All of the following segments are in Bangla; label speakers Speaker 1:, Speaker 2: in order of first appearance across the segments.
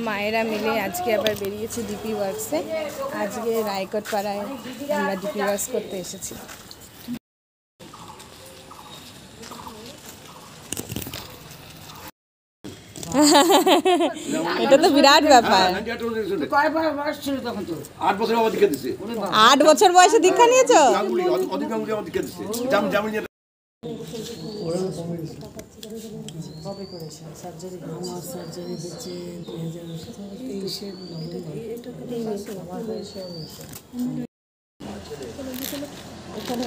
Speaker 1: মায়েরা মিলে আজকে আবার বেরিয়েছি ডিপি ওয়ার্কসে। আজকে রায়কোট পাড়ায় আমরা ডিপি ওয়ার্কস করতে এসেছি। এটা তো বিরাট ব্যাপার। 8 বছর বয়সে দীক্ষা নিয়েছো?
Speaker 2: কবে করেছেন সার্জারি? আমার সার্জারি হচ্ছে 2023-এর এখানে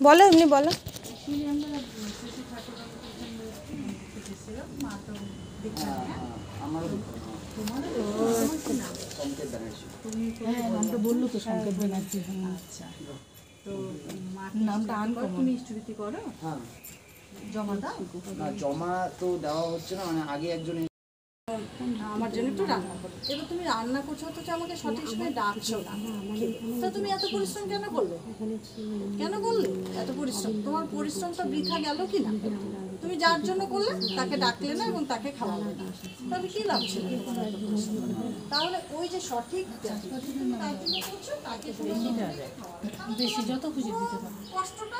Speaker 1: বলো, এমনি বলো।
Speaker 2: নামটা বললো তো সংকেত ব্যানার্জি। আচ্ছা, তো নামটা তুমি স্টুডিতে করো? হ্যাঁ, জমা দাও?
Speaker 3: জমা তো দেওয়া হচ্ছে না, মানে আগে একজন
Speaker 2: আমার জন্য একটু রান্না করো। এবার তুমি রান্না করছো তো আমাকে সঠিক সময় ডাকছো না, তো তুমি এত পরিশ্রম কেন করলে? এত পরিশ্রম? তোমার পরিশ্রমটা বৃথা গেল কি না? তুমি যার জন্য করলে তাকে ডাকলে না এবং তাকে খাওয়ালে না, তাহলে কি লাভ ছিল? তাহলে ওই যে সঠিক বেশি যত খুশি দিতে পারো, কষ্টটা